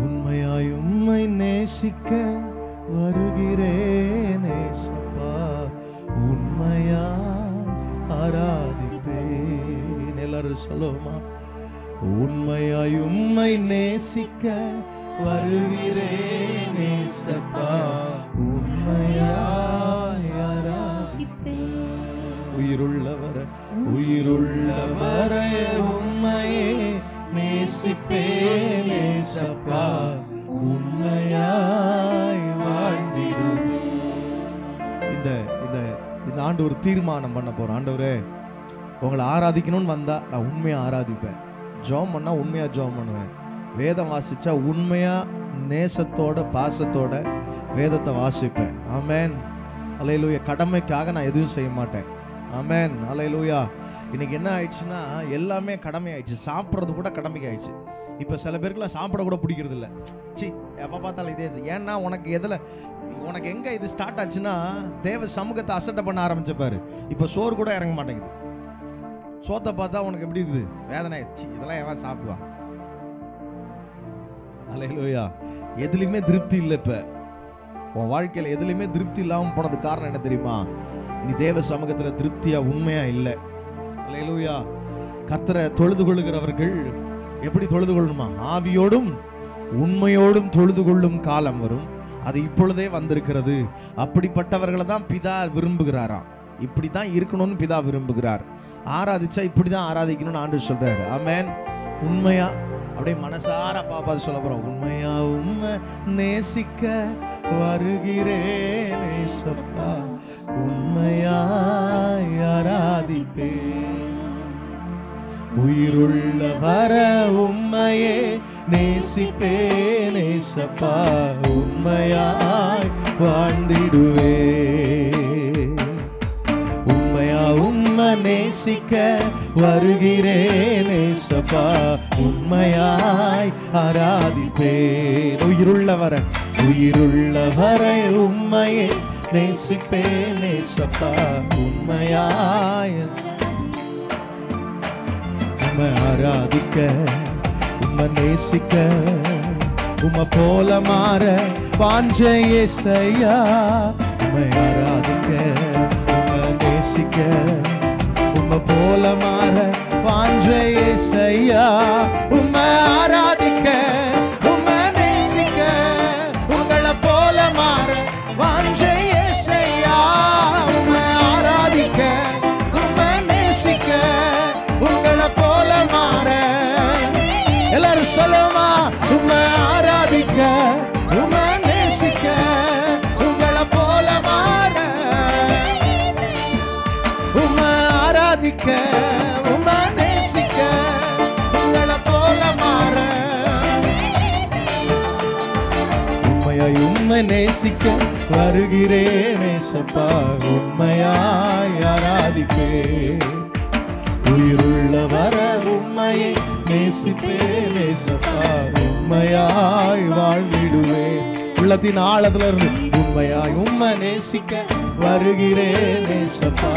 உண்மையாய் உம்மை நேசிக்க வருகிறேன் ஏசப்பா, உண்மையாய் ஆராதிப்பேன். எல்லாரும் சொல்லுவோமா? உண்மையாய் உம்மை நேசிக்க வருகிறேன் ஏசப்பா, உண்மையாய் ஆராதிப்பேன். உயிருள்ளவரை உம்மையே நேசிப்பேன் ஏசப்பா, உண்மையாய் வாழ்ந்திடுவேன். இந்த ஆண்டு ஒரு தீர்மானம் பண்ண போறோம். ஆண்டவரே, உங்களை ஆராதிக்கணும்னு வந்தா நான் உண்மையா ஆராதிப்பேன். ஜெபம் பண்ணா உண்மையா ஜெபம் பண்ணுவேன். வேதம் வாசிச்சா உண்மையா நேசத்தோட பாசத்தோட வேதத்தை வாசிப்பேன். ஆமென், அல்லேலூயா. கடமைக்காக நான் எதுவும் செய்ய மாட்டேன். ஆமென், அல்லேலூயா. இன்னைக்கு என்ன ஆயிடுச்சுன்னா எல்லாமே கடமை ஆயிடுச்சு. சாப்பிட்றது கூட கடமைக்கு ஆயிடுச்சு. இப்போ சில பேருக்குலாம் சாப்பிட கூட பிடிக்கிறது இல்லை. சி, எப்போ பார்த்தாலும் இதே. ஏன்னா உனக்கு எங்கே இது ஸ்டார்ட் ஆச்சுன்னா தேவ சமூகத்தை அசட்டை பண்ண ஆரம்பிச்சப்பாரு. இப்போ சோறு கூட இறங்க மாட்டேங்குது. சோத்தை பார்த்தா உனக்கு எப்படி இருக்குது? வேதனை ஆயிடுச்சு. இதெல்லாம் எவன் சாப்பிடுவா? அல்லேலூயா. எதுலையுமே திருப்தி இல்லை. இப்போ உன் வாழ்க்கையில் எதுலையுமே திருப்தி இல்லாமல் போனது காரணம் என்ன தெரியுமா? நீ தேவ சமூகத்தில் திருப்தியா உண்மையா இல்லை. அல்லேலூயா. கர்த்தரை தொழுது கொள்ளுகிறவர்கள் எப்படி தொழுது கொள்ளணுமா? ஆவியோடும் உண்மையோடும் தொழுது கொள்ளும் காலம் வரும், அது இப்பொழுதே வந்திருக்கிறது. அப்படிப்பட்டவர்களை தான் பிதா விரும்புகிறாராம். இப்படி தான் இருக்கணும்னு பிதா விரும்புகிறார். ஆராதிச்சா இப்படி தான் ஆராதிக்கணும்னு ஆண்டவர் சொல்றாரு. ஆமென். உண்மையா அப்படியே மனசார பாப்பா சொல்ல போறோம். உண்மையா உம்மை நேசிக்க வருகிறேன் ஏசப்பா, உண்மையாய் ஆராதிப்பேன். உயிருள்ளவர உம்மையே நேசிப்பேன் ஏசப்பா, உண்மையாய் வாழ்ந்திடுவேன். உண்மையா உம்மை நேசிக்க வருகிறேன் ஏசப்பா, உண்மையாய் ஆராதிப்பேன். உயிருள்ளவரை உம்மையே நேசிப்பேன் ஏசப்பா, உண்மையாய் உம்மை ஆராதிக்க, உம்மை நேசிக்க, உம்மை போல மாற வாஞ்சை ஏசையா. உம்மை ஆராதிக்க, உம்மை நேசிக்க, உம்மை போல மாற வாஞ்சை ஏசையா. உம்மை ஆராதிக்க, உம்மை நேசிக்க, உங்களை போல மாற வாஞ்சை ஏசையா. உம்மை ஆராதிக்க, உம்மை நேசிக்க, உங்களை போல மாற. எல்லாரும் சொல்லுமா? உம்மை ஆராதிக்க, உம்மை நேசிக்க, உங்களை போல மாற. உம்மை ஆராதிக்க, உம்மை நேசிக்க, உங்களை போல மாற. உண்மையாய் உம்மை நேசிக்க வருகிறேன் ஏசப்பா, உண்மையாய் ஆராதிப்பேன். உயிருள்ளவர உம்மையை நேசிப்பேன் ஏசப்பா, உண்மையாய் வாழ்ந்திடுவேன். உள்ளத்தின் ஆழத்துல இருந்து உண்மையாய் உம்மை நேசிக்க வருகிறேன் ஏசப்பா.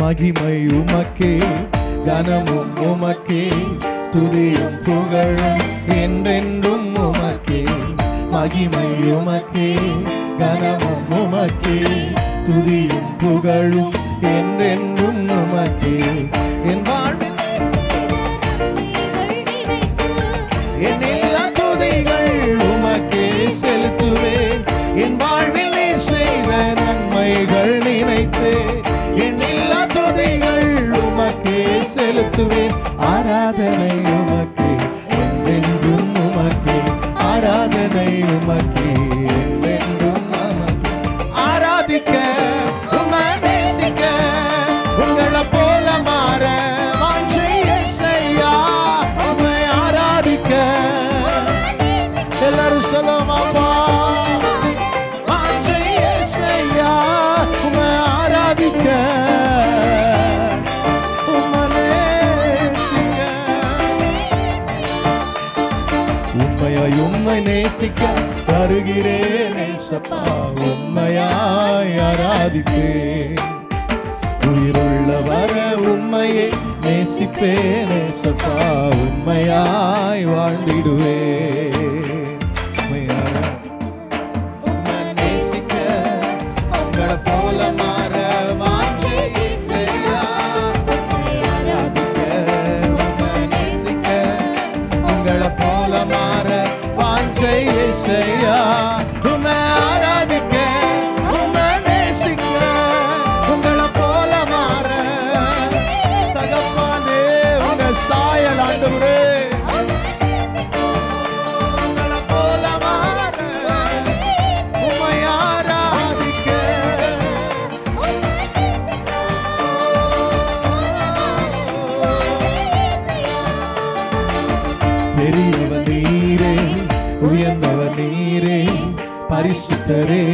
மகிமை உமக்கே, கனமும் உமக்கே, துதியும் புகழும் என்றென்றும் உமக்கே. மகிமை உமக்கே, கனமும் உமக்கே, துதியும் புகழும் என்றென்றும் உமக்கே. என் வாழ்வில் என் எல்லா துதிகள் உமக்கே செலுத்துவேன். என் வாழ்வில் செய்த நன்மைகள் நினைத்து செலுத்துவேன். ஆராதனை உமக்கே, என்றென்றும் உமக்கே. ஆராதனை உமக்கே, என்றென்றும் உமக்கே. ஆராதிக்க உம்மை நேசிக்க உங்களை போல மாற வாஞ்சை இயேசையா. உம்மை ஆராதிக்க எல்லாரும் சொல்லுமாப்பா. வாஞ்சை இயேசையா, உம்மை ஆராதிக்க உம்மை நேசிக்க. உண்மையாய் உம்மை நேசிக்க வருகிறேன் ஏசப்பா. உண்மையாய் ஆராதிப்பேன். உயிருள்ள வர உம்மையை நேசிப்பேன் ஏசப்பா. உண்மையாய் வாழ்ந்திடுவேன். உம்மை நேசிக்க உங்களை போல மாற வாஞ்சை இயேசையா. உம்மை ஆராதிக்க உம்மை நேசிக்க உங்களை போல மாற வாஞ்சை இயேசையா. உம்மை ஆராதிக்க உம்மை நேசிக்க உங்களை போல மாற தகப்பனே உங்க சாயல் ஆண்டவரே உங்களை போல மாற உம்மை ஆராதிக்க. பெரியவர் நீரே, உயர்ந்தவர் நீரே, பரிசுத்தரே,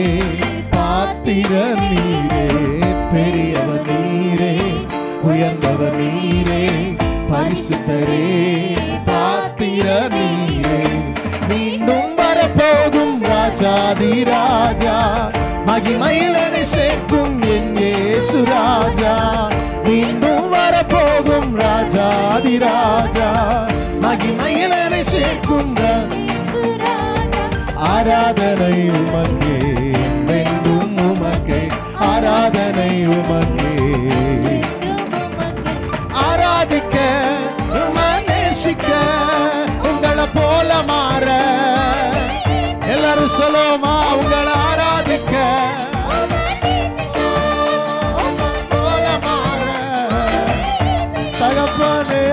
பாத்திரர் நீரே. பெரியவர் நீரே, உயர்ந்தவர் நீரே, பரிசுத்தரே, பாத்திரர் நீரே. மீண்டும் வரப்போகும் ராஜாதி ராஜா, மகிமையில் என்னை சேர்க்கும் என் இயேசு ராஜா. மீண்டும் வரப்போகும் ராஜாதி ராஜா, மகிமையில் என்னை சேர்க்கும் ஆராதனை உமக்கே, என்றென்றும் உமக்கே. ஆராதனை உமக்கே. ஆராதிக்க உம்மை நேசிக்க உங்களை போல மாற எல்லாரும் சொல்லுமா. உங்களை ஆராதிக்க போல மாற தகப்பனே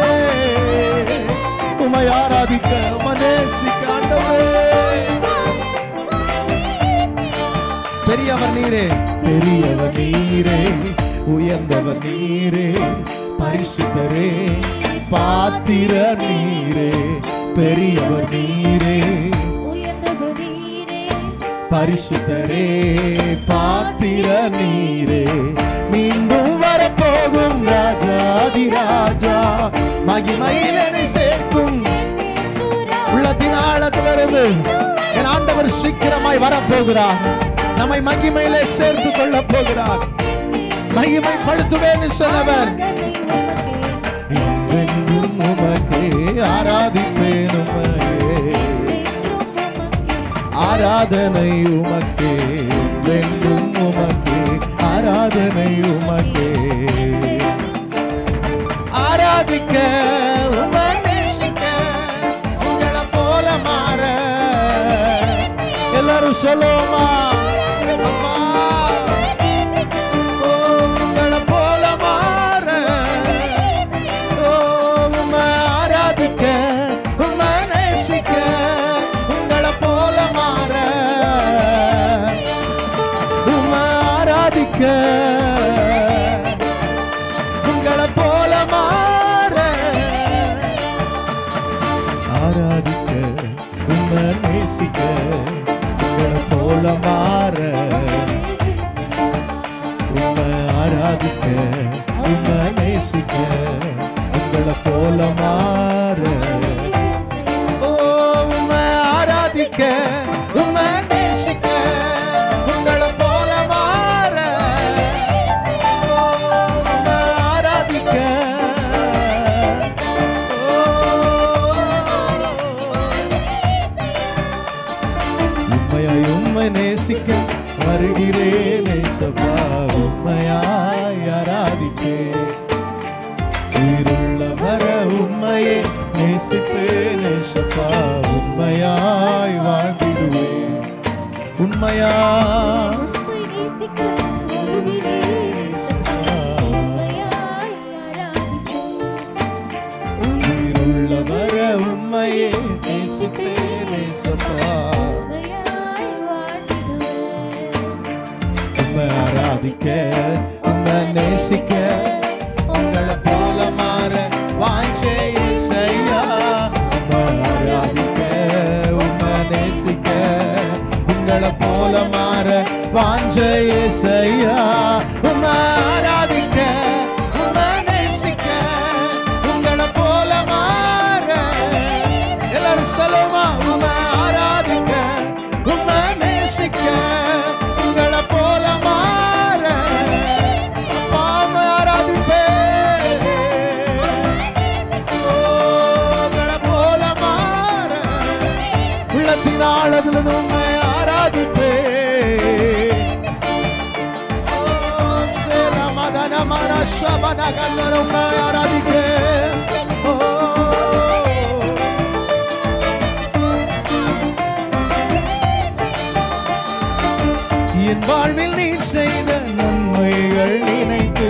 உம்மை ஆராதிக்க உம்மை நேசிக்க ஆண்டவரே. பெரியவர் நீரே, பெரியவர் நீரே, உயர்ந்தவர் நீரே, பரிசுத்தரே, பாத்திரர் நீரே. பெரியவர் நீரே, பரிசுத்தரே, பாத்திரர் நீரே. மீண்டும் வரப்போகும் ராஜாதி ராஜா, மகிமையில் என்னை சேர்க்கும் உள்ளத்தின் ஆழத்திலிருந்து என் ஆண்டவர் சீக்கிரமாய் வரப்போகிறார். நம்மை மகிமையிலே சேர்த்து கொள்ள போகிறார். மகிமைப்படுத்துவேன் சொன்னவர். என்றென்றும் உமக்கே ஆராதிப்பேன் உம்மையே. ஆராதனை உமக்கே, என்றென்றும் உமக்கே. ஆராதனை உமக்கே. ஆராதிக்க உம்மை நேசிக்க உங்களை போல மாற எல்லாரும் சொல்லுமா. உங்களை போல மாற உம்மை ஆராதிக்க உம்மை நேசிக்க உங்களை போல மாற உம்மை ஆராதிக்க உங்களை போல மாற. ஆராதிக்க உம்மை நேசிக்க உங்களை போல மாற உம்மை ஆராதிக்க உம்மை நேசிக்க உங்களை போல மாற. ஓ உம்மை ஆராதிக்க உம்மை நேசிக்க உங்களை போல மாற. உம்மை ஆராதிக்க உம்மையாய் உம்மை நேசிக்க வருகிறேன் ஏசப்பா. உம்மையாய் ஆராதிப்பேன். உயிருள்ள வர உம்மையை நேசிப்பேன் ஏசப்பா. உண்மையாய் வாழ்ந்திடுவேன். உண்மையாய் உம்மையே நேசிப்பேன் ஏசப்பா. உம்மை ஆராதிக்க உம்மை நேசிக்க உங்களை போல மாற வாஞ்சே இசையா. உம்மை ஆராதிக்க உம்மை நேசிக்க உங்களை போல மாற வாஞ்சே இசையா. உம்மை ஆராதிக்க உம்மை நேசிக்க உங்களை போல மாற எல்லாரும் சொல்லுமா. உம்மை ஆராதிக்க உம்மை நேசிக்க உங்களை போல மாற உம்மை ஆராதிப்பேன். உங்களை போல மாற உள்ளத்தின் ஆழத்திலிருந்து உம்மை ஆராதிப்பேன். சேரமதன மரஷபனகல்லர உம்மை ஆராதிப்பேன். என் வாழ்வில் நீ செய்த நன்மைகள் நினைத்து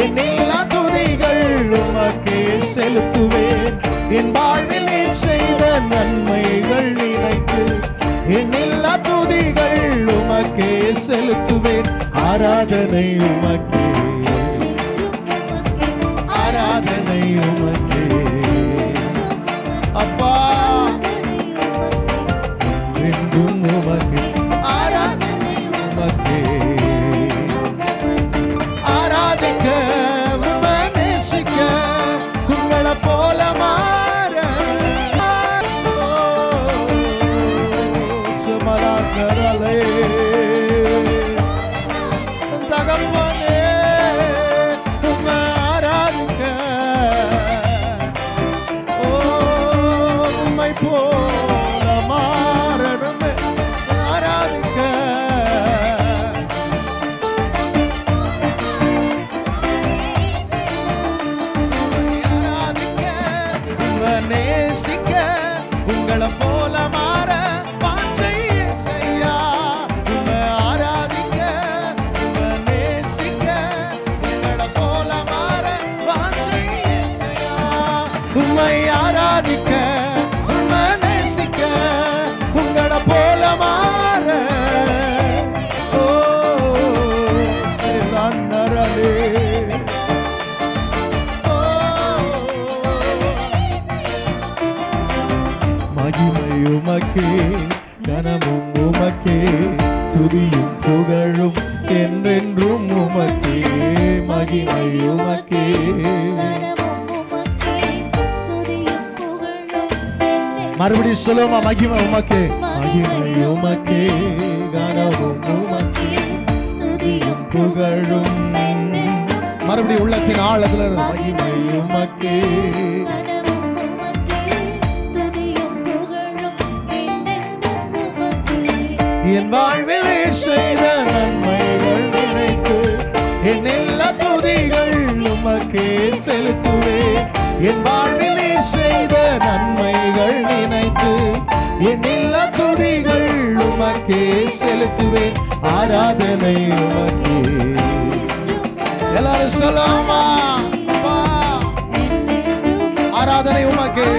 என்னெல்லா துதிகள் உமக்கே செலுத்துவேன். என் வாழ்வில் நீ செய்த நன்மைகள் நினைத்து என்னெல்லா துதிகள் உமக்கே செலுத்துவேன். ஆராதனை உமக்கே, ஆராதனை உமக்கே அப்பா, என்றும் உமக்கே ஆராதனை உமக்கே. ஆராதிக்க உம்மை நேசிக்க உங்களை போல மாற சுமராக்கரலே தகப்பனே உம்மை ஆராதிக்க உம்மை போல மாறணும் ஆராதிக்க. ஆராதிக்க உம்மை நேசிக்க உங்களை போல மாற வாஞ்சை இசையா. உம்மை ஆராதிக்க உம்மை நேசிக்க உங்களை போல மாற வாஞ்சை இசையா. உம்மை ஆராதிக்க உம்மை நேசிக்க உங்களை போல மாற ஓ செலந்தரலே மகிமை உமக்கே கனமும் உமக்கே துதியும் புகழும் என்றென்றும் உமக்கே. மகிமை உமக்கே மறுபடியும் சொல்லுமா. மகிமை உமக்கே, மகிமை உமக்கே கனமும் உமக்கே துதியும் புகழும். மறுபடியும் உள்ளத்தின் ஆழத்துல மகிமை உமக்கே. என் வாழ்வில் செய்த நன்மைகள் நினைத்து என் எல்லா துதிகள் உமக்கே செலுத்துவேன். என் வாழ்வில் செய்த நன்மைகள் நினைத்து என் எல்லா துதிகள் உமக்கே செலுத்துவேன். ஆராதனை உமக்கே. எல்லாரும் சொல்லாமா. ஆராதனை உமக்கே.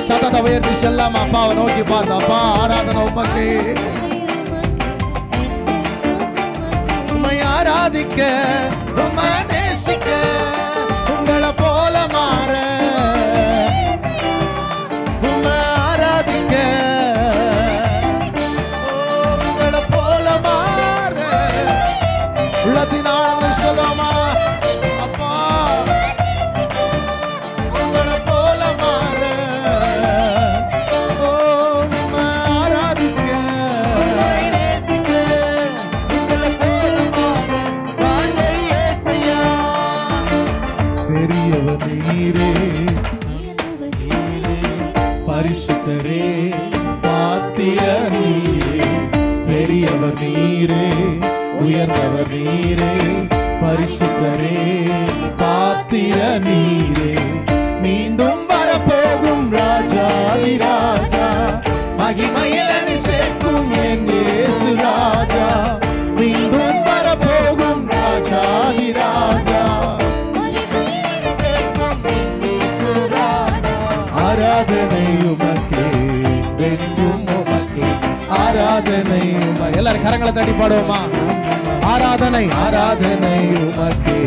சதத உயர்த்தி செல்லாமா. அப்பாவை நோக்கி பார்த்த அப்பா ஆராதனை உமக்கே. உம்மை ஆராதிக்க உம்மை நேசிக்க உங்களை போல மாற உம்மை ஆராதிக்க உங்களை போல மாற உள்ளத்தின் ஆழங்கள் சொல்லுமா. அப்பா உங்களை போல மாற உம்மை ஆராதிக்க பெரியவர் நீரே பரிசுத்தரே பாத்திர நீரே. பெரியவர் நீரே உயர்ந்தவர் நீரே பரிசுத்தரே பாத்திர நீரே. மீண்டும் வரப்போகும் ராஜாதி ராஜா மகிமையில் சேர்க்கும் என் இயேசு ராஜா. மீண்டும் வரப்போகும் ராஜாதி ராஜா ஆராதனை கரங்களை தட்டி பாடுவோமா? ஆராதனை ஆராதனை உமக்கே,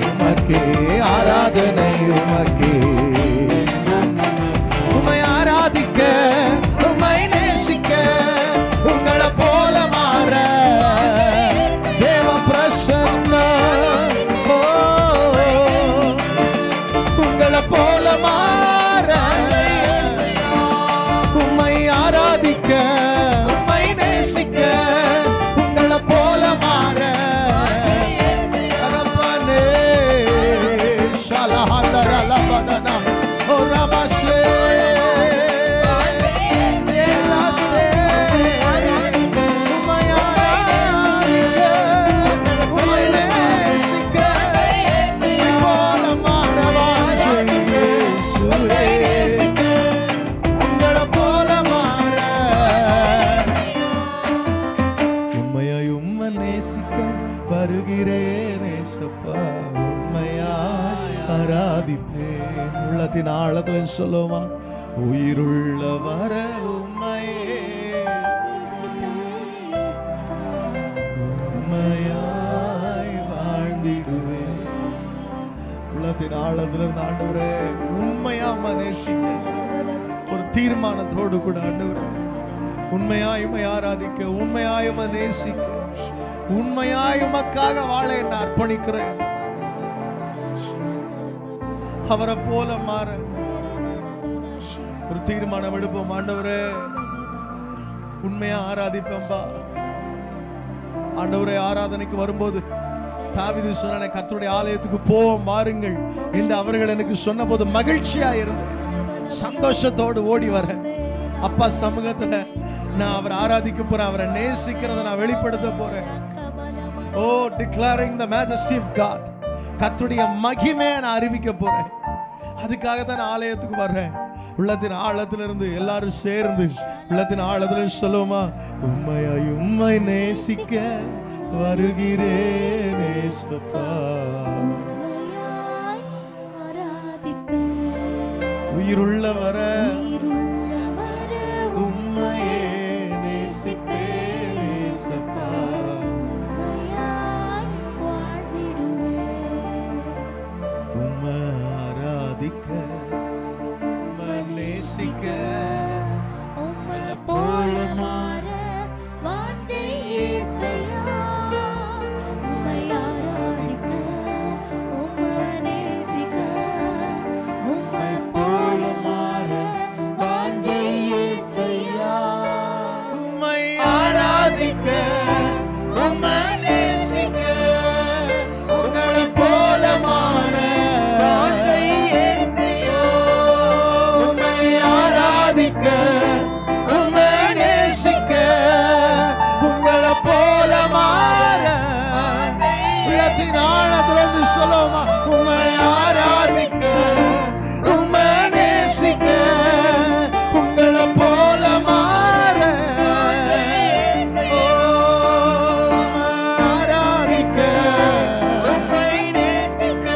உமக்கே ஆராதனை உமக்கே. உம்மை ஆராதிக்க, உம்மை நேசிக்க, உங்களை போல மாற தேவ பிரசன்னம். உங்களை போல மாற உம்மை ஆராதிக்க, உம்மை நேசிக்க, உங்களை போல மாற தகப்பனே. ஷலஹந்தர லபதனா ஓ ரமஷே உள்ளத்தின் ஆழத்தில் சொல்லுமா? உயிருள்ள வர உம்மையே உண்மையாய் வாழ்ந்திடுவேன். உள்ளத்தின் ஆழத்திலிருந்து ஆண்டவரே உண்மையா நேசிக்க ஒரு தீர்மானத்தோடு கூட ஆண்டவரே உண்மையாய் உம்மை ஆராதிக்க, உண்மையாய் உம்மை நேசிக்க, உண்மையாய் உமக்காக வாழ என்ன அர்ப்பணிக்கிறேன். அவரை போல மாற ஒரு தீர்மானம் எடுப்போம். ஆண்டவரே உண்மையா ஆராதிப்பேன்பா. ஆண்டவரே ஆராதனைக்கு வரும்போது தாவீது சொன்ன கர்த்தருடைய ஆலயத்துக்கு போவோம் வாருங்கள் என்று அவர்கள் எனக்கு சொன்ன போது மகிழ்ச்சியா இருந்தேன். சந்தோஷத்தோடு ஓடி வர அப்பா சமூகத்துல நான் அவரை ஆராதிக்க போறேன், அவரை நேசிக்கிறத நான் வெளிப்படுத்த போறேன். Oh declaring the majesty of God, கர்த்தருடைய மகிமையை நான் அறிவிக்க போறேன். அதுக்காக தான் நான் ஆலயத்துக்கு வர்றேன். உள்ளத்தின் ஆழத்திலிருந்து எல்லாரும் சேர்ந்து உள்ளத்தின் ஆழத்திலிருந்து சொல்லுவோமா? உம்மையாய் உம்மை நேசிக்க வருகிறேன் ஏசப்பா. உயிருள்ள வர உம்மையே நேசிப்பேன் ஏசப்பா. உம்மை ஆராதிக்க, உம்மை நேசிக்க, உம்மை போல மாற வாஞ்சை இயேசுயா. உம்மை ஆராதிக்க, உம்மை நேசிக்க, உம்மை போல மாற வாஞ்சை இயேசுயா. உம்மை ஆராதிக்க, உம்மை நேசிக்க, உங்களை போல மாற உம்மை நேசிக்க, உங்களை போல மாற உள்ளத்தின் ஆழத்திலிருந்து சொல்லுமா? உம்மை ஆராதிக்க, உம்மை நேசிக்க, உங்களை போல மாற ஆராதிக்க, உம்மை நேசிக்க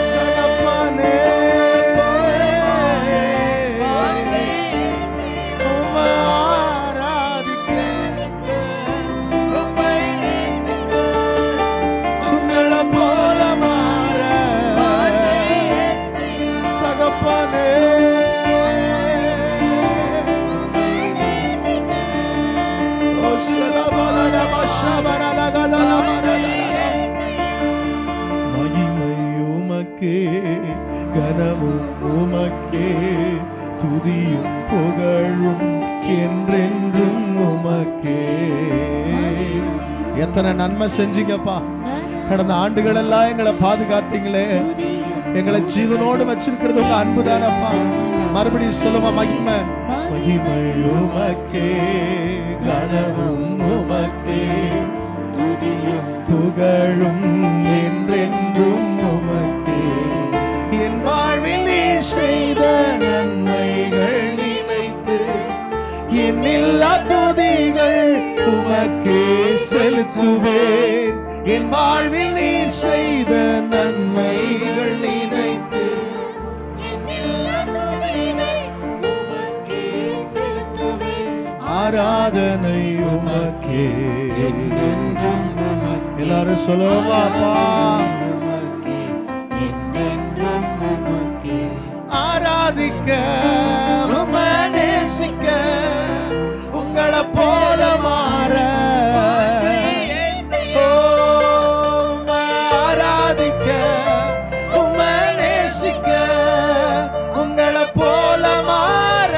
அப்பனே. மகிமை உமக்கே, கனமும் உமக்கே, துதியும் புகழும் என்றென்றும் உமக்கே. எத்தனை நன்மை செஞ்சீங்கப்பா. கடந்த ஆண்டுகள் எல்லாம் எங்களை பாதுகாத்தீங்களே, எங்களை ஜீவனோடு வச்சிருக்கிறது உங்க அன்புதானப்பா. மறுபடியும் சொல்லுமா? மகிமை மகிமை உமக்கே, கனமும் உமக்கே, துதியும் புகழும் என்றென்றும் உமக்கே. என் வாழ்வில் நீ செய்த நன்மைகள் நினைத்து எண்ணில்லா துதிகள் உமக்கே செலுத்துவேன். என் வாழ்வில் நீ செய்த நன்மைகள் நினைத்து எண்ணில்லா துதிகள் உமக்கே செலுத்துவேன். ஆராதனை உமக்கே. எல்லாரும் சொல்லுவாப்பா. ஆராதிக்க உம்மை நேசிக்க உங்களை போல மாற உம்மை ஆராதிக்க உம்மை நேசிக்க உங்களை போல மாற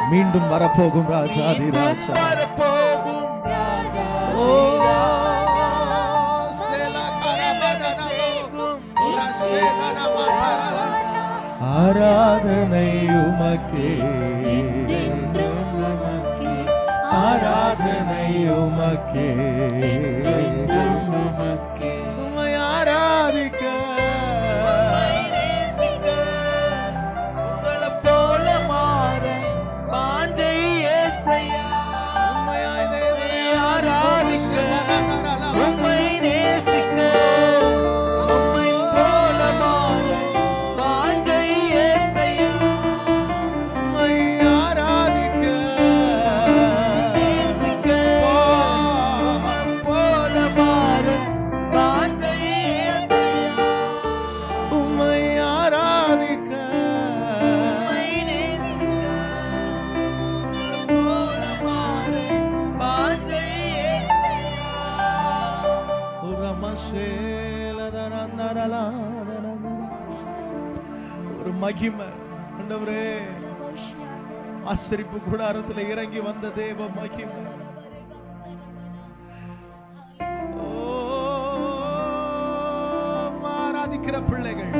மீண்டும் வரப்போகும் ராஜாதிரா மீண்டும் வரப்போகும் ராஜாதிராஜா ஆராதனை உமக்கே ஆராதனை உமக்கே உம்மை ஆராதிக்க உங்களை போல மாற வாஞ்சை ஏசையா. ஆராதிக்க உம்மை நேசிக்க உம்மை போல மாற வாஞ்சை ஏசையா. உம்மை ஆராதிக்க நேசிக்க உம்மை போல மாற வாஞ்சை ஏசையா. உம்மை ஆராதிக்க உம்மை நேசிக்க உம்மை போல மாற வாஞ்சை ஏசையா. ஒரு மகிமை ஆண்டவரே, ஆசரிப்பு கூடாரத்துல இறங்கி வந்த தேவ மகிமை. ஆராதிக்கிற பிள்ளைகள்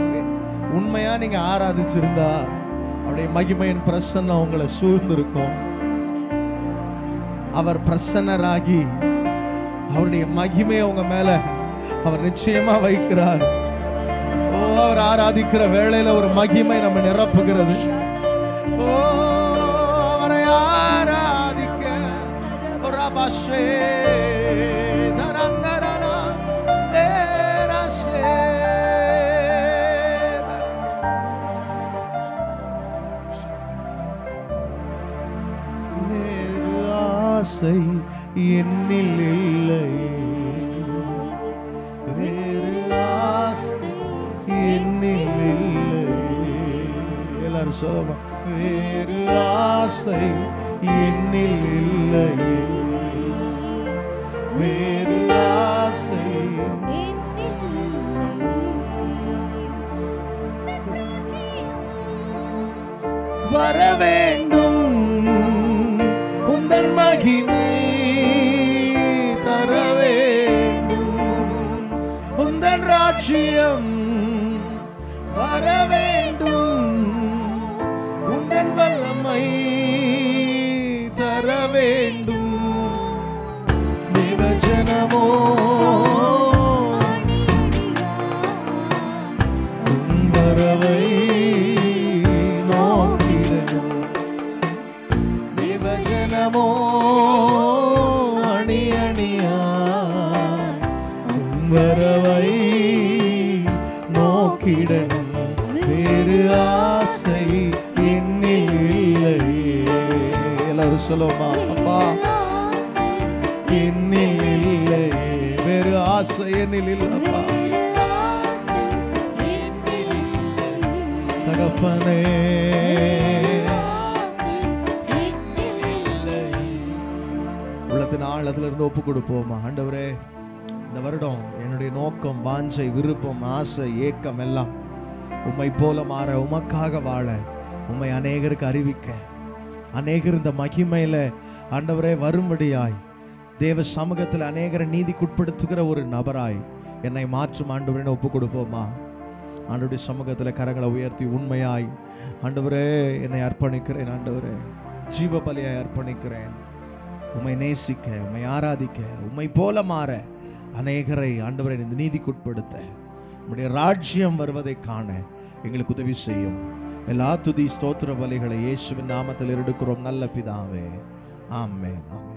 உண்மையா நீங்க ஆராதிச்சிருந்தா அவருடைய மகிமையின் பிரசன்னம் உங்களை சூழ்ந்திருக்கும். அவர் பிரசன்னராகி அவருடைய மகிமையை உங்க மேல அவர் நிச்சயமா வைக்கிறார். ஓ, அவர் ஆராதிக்கிற வேளையில ஒரு மகிமை நம்ம நிரப்புகிறது. ஓ, அவரை ஆராதிக்க ஒரு அபாஷே தரந்தரலா தேரசே வேறு ஆசை என்னில் இல்லையே, வேறு ஆசை என்னில் இல்லையே. எல்லாரும் சொல்லுமா, வேறு ஆசை என்னில் இல்லையே, வேறு ஆசை வர வேண்டும் உந்தன் மகிமை தர வேண்டும், உந்தன் ராஜ்யம் வர வேண்டும், உந்தன் வல்லமை தர வேண்டும். தேவஜனமோ உன் வரவை நோக்கிடணும். தேவஜனமோ அணி அணியா உன் வரவை நோக்கிடணும். வேறு ஆசை என்னில் இல்லையே. எல்லாரும் சொல்லுமா, அப்பா என்னில் இல்லையே, வேறு ஆசை என்னில் இல்லப்பா. தகப்பனே உள்ளத்தின் ஆழத்துல இருந்து ஒப்பு கொடுப்போமா. ஆண்டவரே, இந்த வருடம் என்னுடைய நோக்கம், வாஞ்சை, விருப்பம், ஆசை, ஏக்கம் எல்லாம் உம்மை போல மாற, உமக்காக வாழ, உம்மை அநேகருக்கு அறிவிக்க, அநேகர் இந்த மகிமையில ஆண்டவரே வரும்படியாய் தேவ சமூகத்தில் அநேகரை நீதிக்குட்படுத்துகிற ஒரு நபராய் என்னை மாற்றும் ஆண்டவரே ஒப்பு கொடுப்போமா. ஆண்டவருடைய சமூகத்தில் கரங்களை உயர்த்தி உண்மையாய் ஆண்டவரே என்னை அர்ப்பணிக்கிறேன். ஆண்டவரே, ஜீவ பலியாய் அர்ப்பணிக்கிறேன். உம்மை நேசிக்க, உம்மை ஆராதிக்க, உம்மை போல மாற, அநேகரை ஆண்டவரை இந்த நீதிக்குட்படுத்த, உம்முடைய ராஜ்யம் வருவதை காண எங்களுக்கு உதவி செய்யும். எல்லா துதி ஸ்தோத்திர பலிகளை இயேசுவின் நாமத்தில் எடுக்கிறோம் நல்ல பிதாவே. ஆமென், ஆமென்.